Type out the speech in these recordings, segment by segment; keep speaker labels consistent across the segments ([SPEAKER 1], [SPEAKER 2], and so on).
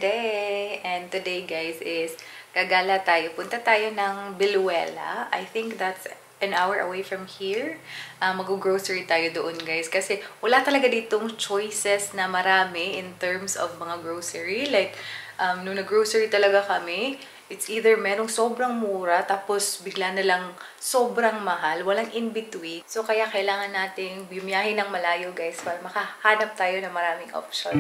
[SPEAKER 1] day! And today guys is gagala tayo. Punta tayo ng Biluela. I think that's an hour away from here. Mag-grocery tayo doon guys. Kasi wala talaga ditong choices na marami in terms of mga grocery. Like, nung nag-grocery talaga kami, it's either merong sobrang mura, tapos bigla na lang sobrang mahal. Walang in-between. So, kaya kailangan nating bumiyahe ng malayo guys para makahanap tayo ng maraming option.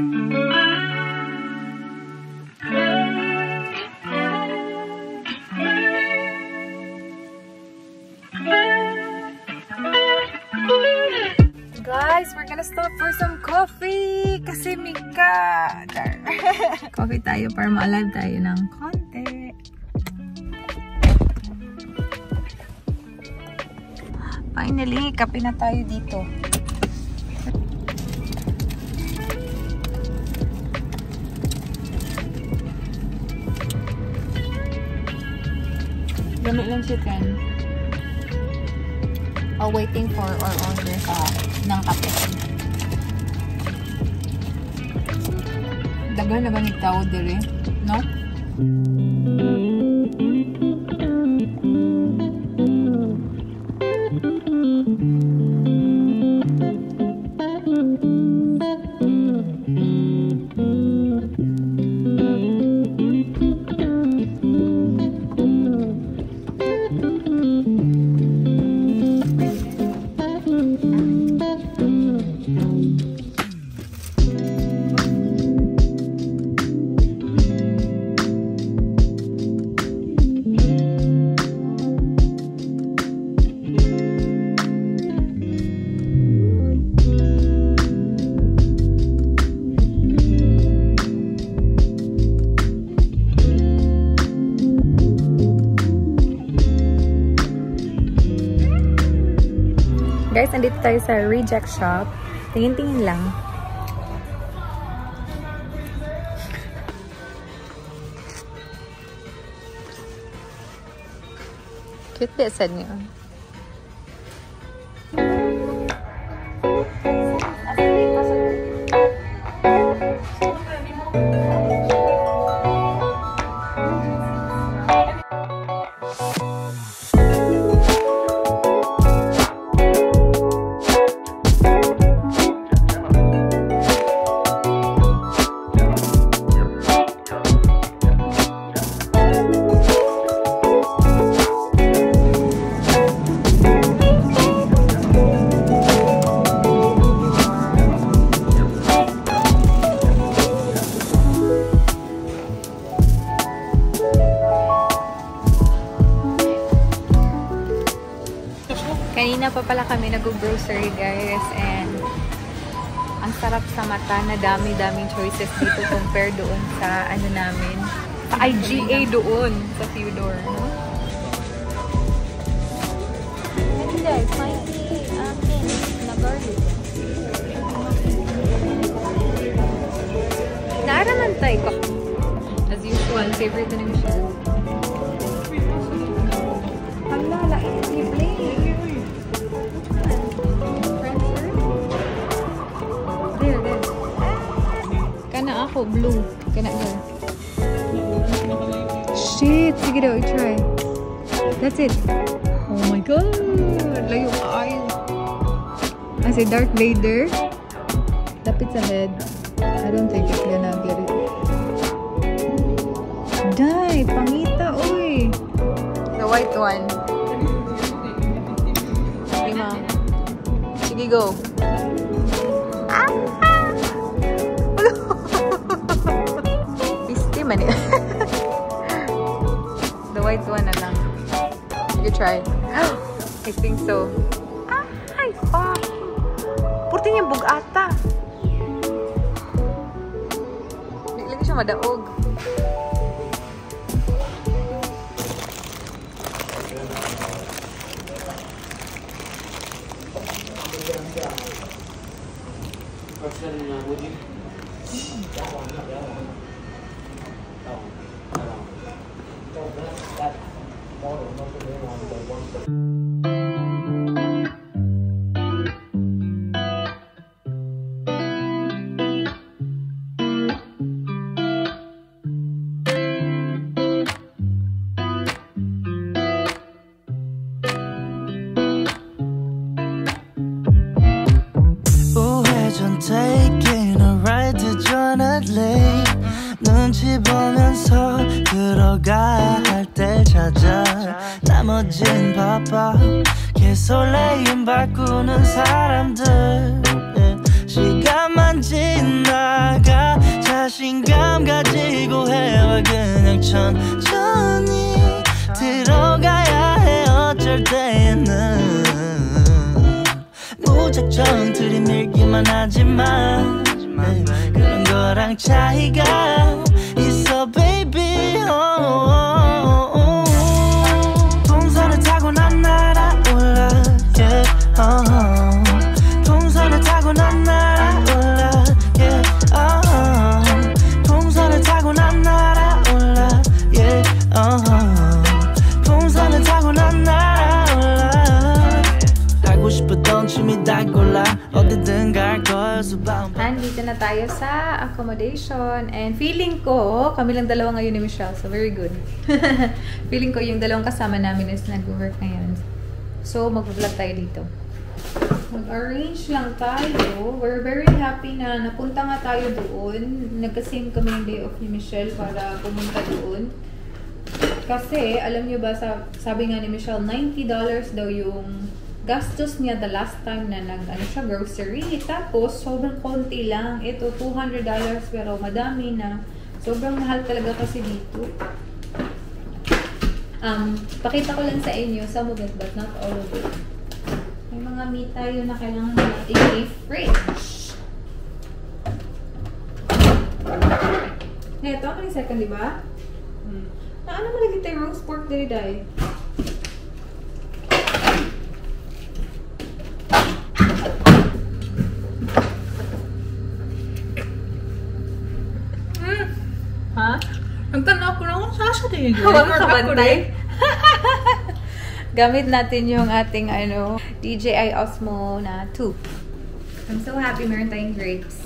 [SPEAKER 1] Guys, we're gonna stop for some coffee kasi Mika. Coffee tayo para ma-alive tayo ng konti. Finally, kape na tayo dito. Gamit lang chicken. Waiting for or order ng kape. Dagan na ba ni tao dire? No? Guys, nandito tayo sa reject shop. Tingin-tingin lang. Cute design niya. Kanina pa pala kami nag-grocery guys, and ang sarap sa mata na dami-daming choices dito compare doon sa ano namin, sa IGA doon sa Theodore, no? And guys, may na garlic. Naaraman tayo. As usual, favorite na naman siya. Hala, lain ni Blake. Kana ako, blue. Kana girl. Shit! Sige daw, i-try. That's it. Oh my god! Layo ka ayo. Kasi Darth Vader. Lapit sa head. I don't think it's gonna get it. Day! Pangita, uy! The white one. Lima. Sige, go. The white one na lang. You try. I think so. Ay, fuck. Purti niya bugata. Hindi lagi siya madaog.
[SPEAKER 2] 뒤집으면서 들어가야 할 때 찾아 나머진 바빠 개설레임 바꾸는 사람들 시간만 지나가 자신감 가지고 해와 그냥 천천히 들어가야 해 어쩔 때는 무작정 들이밀기만 하지만 그런 거랑 차이가 있어 baby 동선을 타고 난 날아올라 yeah, 동선을 타고 난 날아올라 yeah, 동선을 타고 난 날아올라 yeah, 동선을 타고 난 날아올라 하고 싶었던 춤이 다 골라 어디든 갈 거여서
[SPEAKER 1] Dito na tayo sa accommodation and feeling ko, kami lang dalawa ngayon ni Michelle, so very good. Feeling ko yung dalawang kasama namin is nag-work ngayon. So, mag-vlog tayo dito. Mag-arrange lang tayo. We're very happy na napunta nga tayo doon. Nagka-same kami yung day off ni Michelle para pumunta doon. Kasi, alam nyo ba, sabi nga ni Michelle, $90 daw yung gastos niya the last time na siya grocery. Tapos, sobrang konti lang. Ito, $200 pero madami na. Sobrang mahal talaga kasi dito. Pakita ko lang sa inyo some of it but not all of it. May mga meat tayo na kailangan natin i-fridge. Ito, ang second, di ba? Ano malagay tayo roast pork dili day? Ha?
[SPEAKER 3] Nagtanaw ko na kung sasabihin.
[SPEAKER 1] Huwag ka bantay. Gamit natin yung ating DJI Osmo na 2. I'm so happy meron tayong grapes.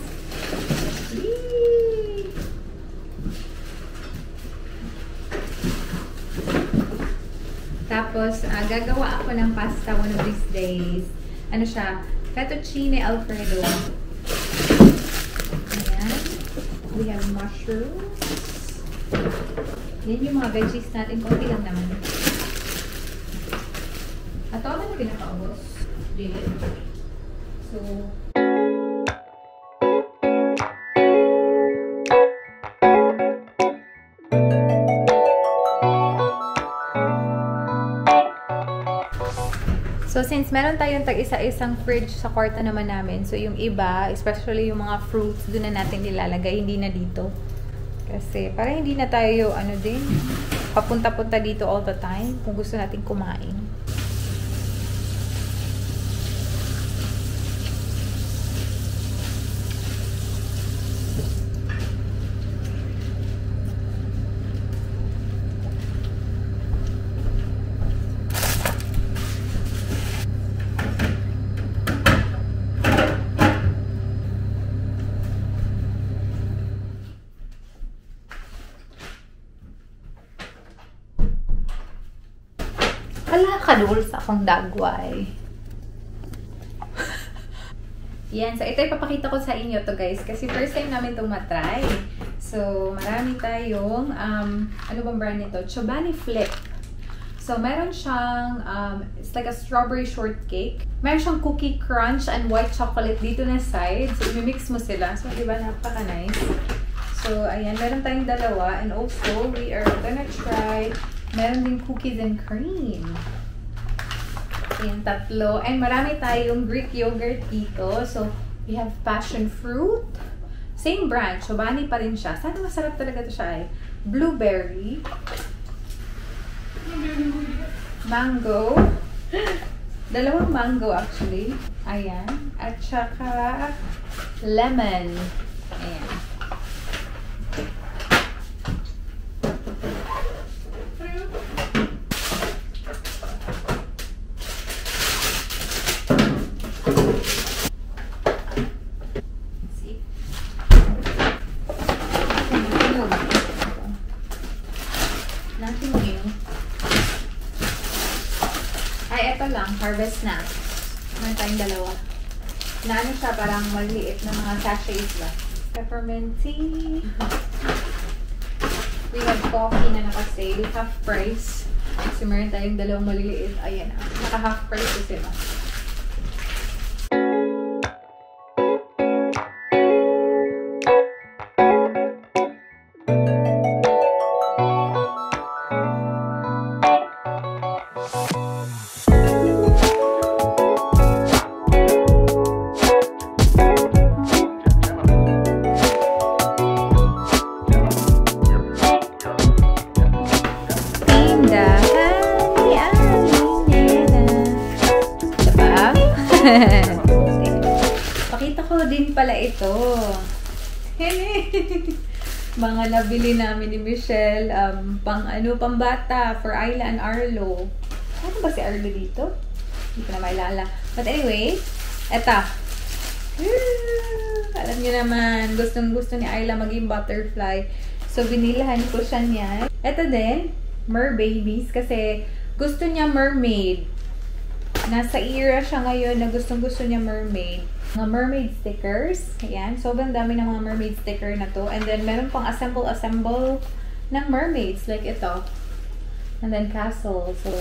[SPEAKER 1] Whee! Tapos, gagawa ako ng pasta one of these days. Ano siya? Fettuccine Alfredo. Ayan. We have mushrooms. Yan yung mga veggies natin. Konti lang naman. At ako na pinakaubos. So, since meron tayong tag-isa-isang fridge sa kwarto naman namin, so yung iba, especially yung mga fruits, doon na natin nilalagay, hindi na dito. Kasi para hindi na tayo papunta-punta dito all the time kung gusto natin kumain. Wala kadul sa akong dagway. Yan. So, ito ipapakita ko sa inyo to guys. Kasi first time namin itong matry. So, marami tayong, ano bang brand nito? Chobani Flip. So, meron siyang, it's like a strawberry shortcake. Meron siyang cookie crunch and white chocolate dito na side. So, i-mix mo sila. So, diba, napaka-nice. So, ayan. Meron tayong dalawa. And also, we are gonna try meron din cookies and cream. Ayan, tatlo. And marami tayong Greek yogurt dito. So, we have passion fruit. Same brand. Chobani pa rin siya. Sana masarap talaga ito siya eh. Blueberry. Mango. Dalawang mango actually. Ayan. At saka lemon. Ayan. Harvest snacks. Meron tayong dalawa. Na ano siya, parang maliit na mga sachets ba? Peppermint tea. We have coffee na naka-sale. Half price. Kasi meron tayong dalawang maliliit. Ayan na. Naka-half price kasi sila. Pakita ko din pala ito. Mga nabili namin ni Michelle, pambata for Ayla and Arlo. Ano ba si Arlo dito? Hindi ko na maalala. But anyway, eto. Alam niyo naman, gustong-gusto ni Ayla maging butterfly. So, binilahan ko siya niyan. Eto din, merbabies, kasi gusto niya mermaid. Nasa era siya ngayon na gustong-gusto niya mermaid. Mga mermaid stickers. Ayan. Sobrang dami ng mga mermaid sticker na to. And then, meron pang assemble ng mermaids. Like ito. And then, castle. So,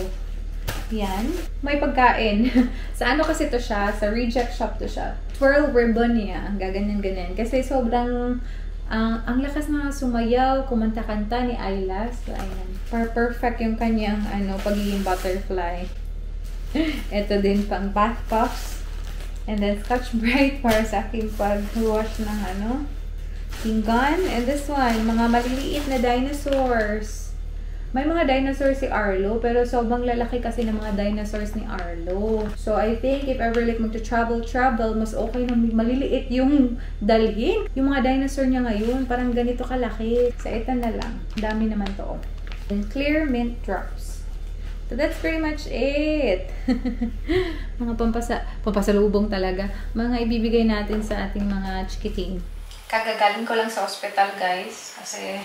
[SPEAKER 1] yan. May pagkain. Sa ano kasi to siya? Sa reject shop to siya. Twirl ribbon niya. Gaganyan-ganyan. Kasi sobrang ang lakas na sumayaw, kumanta-kanta ni Ayla. So, ayan. Perfect yung kanyang pagiging butterfly. Ito din pang bath puffs. And then Scotch Brite para sa aking pag-wash ng pinggan. And this one, mga maliliit na dinosaurs. May mga dinosaurs si Arlo, pero sobrang lalaki kasi ng mga dinosaurs ni Arlo. So I think if ever like magta-travel, mas okay na maliliit yung dalhin. Yung mga dinosaur niya ngayon, parang ganito kalaki. So ito na lang. Dami naman to. And clear mint drops. So that's pretty much it. Mga pampasalubong talaga. Mga ibibigay natin sa ating mga chikiting. Kagagaling ko lang sa hospital, guys. Kasi,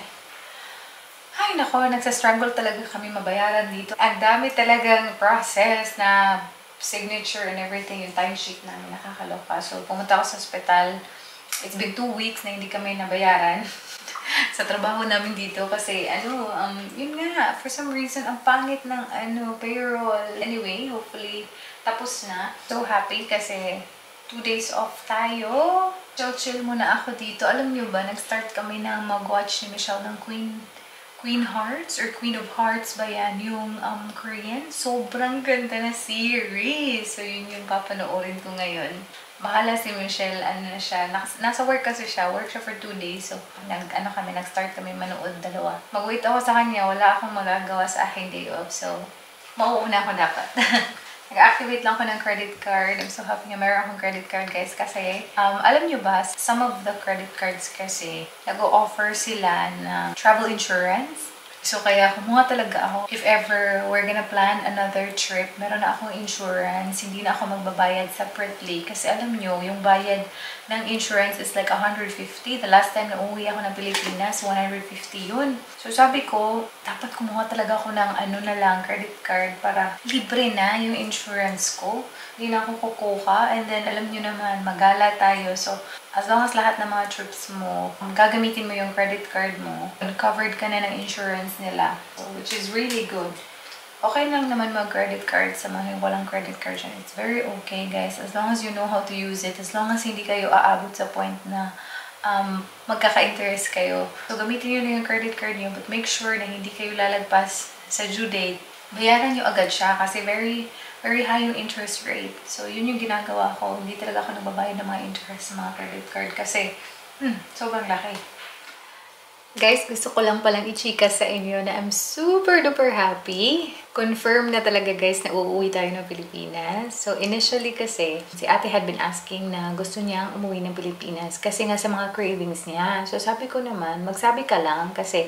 [SPEAKER 1] ay nako, nagsastruggle talaga kami mabayaran dito. Ang dami talagang process na signature and everything, yung timesheet namin, nakakaloka. So, pumunta ako sa hospital. It's been 2 weeks na hindi kami nabayaran. Sa trabaho namin dito kasi yun nga, for some reason ang pangit ng payroll. Anyway, hopefully tapos na. So happy kasi 2 days off tayo. Chill muna ako dito. Alam niyo ba, nag-start kami na mag-watch ni Michelle ng Queen Hearts or Queen of Hearts ba yan? Yung Korean. Sobrang ganda na series. So yun yung papanoorin ko ngayon. Bahala si Michelle, siya, nasa work kasi siya, work siya for 2 days, so nag-start kami manood dalawa. Mag-wait ako sa kanya, wala akong magagawa sa aking day off, so mauuna ako dapat. Nag-activate lang ako ng credit card. I'm so happy na meron akong credit card, guys, kasi alam nyo ba, some of the credit cards kasi nag-o-offer sila na travel insurance. So, kaya kumuha talaga ako. If ever we're gonna plan another trip, meron na akong insurance. Hindi na ako magbabayad separately. Kasi alam nyo, yung bayad ng insurance is like 150. The last time na umuwi ako ng Pilipinas, 150 yun. So, sabi ko, dapat kumuha talaga ako ng credit card para libre na yung insurance ko. Hindi na ako kukuha. And then, alam nyo naman, magala tayo. So, as long as lahat ng mga trips mo, gagamitin mo yung credit card mo, covered ka na ng insurance nila, so, which is really good. Okay lang naman mag-credit card sa mga walang credit card dyan. It's very okay, guys. As long as you know how to use it, as long as hindi kayo aabot sa point na magkaka-interest kayo. So, gamitin nyo na yung credit card nyo, but make sure na hindi kayo lalagpas sa due date. Bayaran nyo agad siya kasi very high yung interest rate. So, yun yung ginagawa ko. Hindi talaga ako nagbabayad ng mga interest sa mga credit card kasi sobrang laki. Guys, gusto ko lang palang i-chika sa inyo na I'm super duper happy. Confirm na talaga, guys, na uuwi tayo ng Pilipinas. So, initially kasi, si ate had been asking na gusto niyang umuwi ng Pilipinas kasi nga sa mga cravings niya. So, sabi ko naman, magsabi ka lang kasi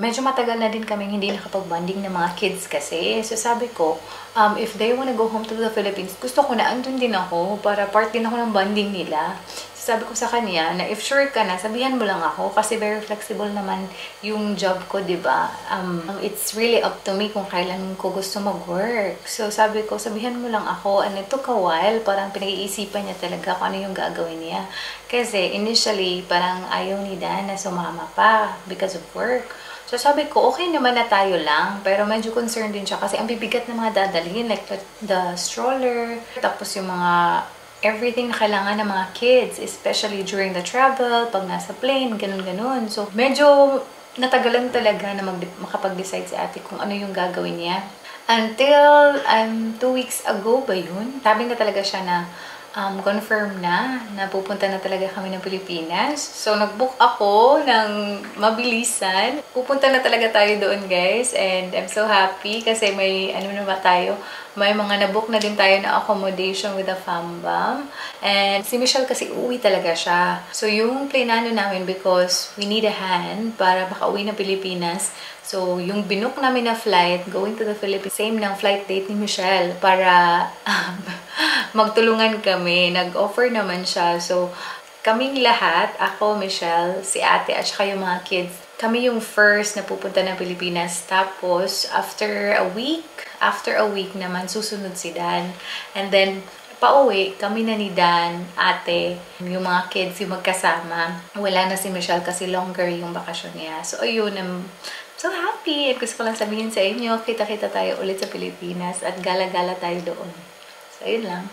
[SPEAKER 1] medyo matagal na din kaming hindi nakapag-bonding ng mga kids kasi. So, sabi ko, if they wanna go home to the Philippines, gusto ko na andun din ako para part din ako ng bonding nila. Sabi ko sa kanya na if sure ka na, sabihan mo lang ako kasi very flexible naman yung job ko, diba? It's really up to me kung kailan ko gusto mag-work. So sabi ko, sabihan mo lang ako, and it took a while, parang pinag-iisipan niya talaga kung ano yung gagawin niya. Kasi initially, parang ayaw ni Dan na sumama pa because of work. So sabi ko, okay naman na tayo lang. Pero medyo concerned din siya kasi ang bibigat ng mga dadalhin. Like the stroller, tapos yung mga everything na kailangan ng mga kids, especially during the travel, pag nasa plane, ganun-ganun. So medyo natagalan talaga na makapag-decide si ate kung ano yung gagawin niya. Until 2 weeks ago ba yun? Sabi na talaga siya na confirm na pupunta na talaga kami ng Pilipinas. So, nag-book ako ng mabilisan. Pupunta na talaga tayo doon, guys. And I'm so happy kasi may, may mga nabook na din tayo na accommodation with the FamBam. And si Michelle kasi uuwi talaga siya. So, yung planano namin because we need a hand para makauwi ng Pilipinas. So, yung binook namin na flight going to the Philippines, same ng flight date ni Michelle para magtulungan kami. Nag-offer naman siya. So, kaming lahat, ako, Michelle, si ate, at saka yung mga kids, kami yung first na pupunta ng Pilipinas. Tapos, after a week naman, susunod si Dan. And then, pauwi, kami na ni Dan, ate, yung mga kids, yung magkasama. Wala na si Michelle kasi longer yung bakasyon niya. So, ayun, so happy! At gusto ko lang sabihin sa inyo, kita-kita tayo ulit sa Pilipinas at gala-gala tayo doon. So, ayun lang.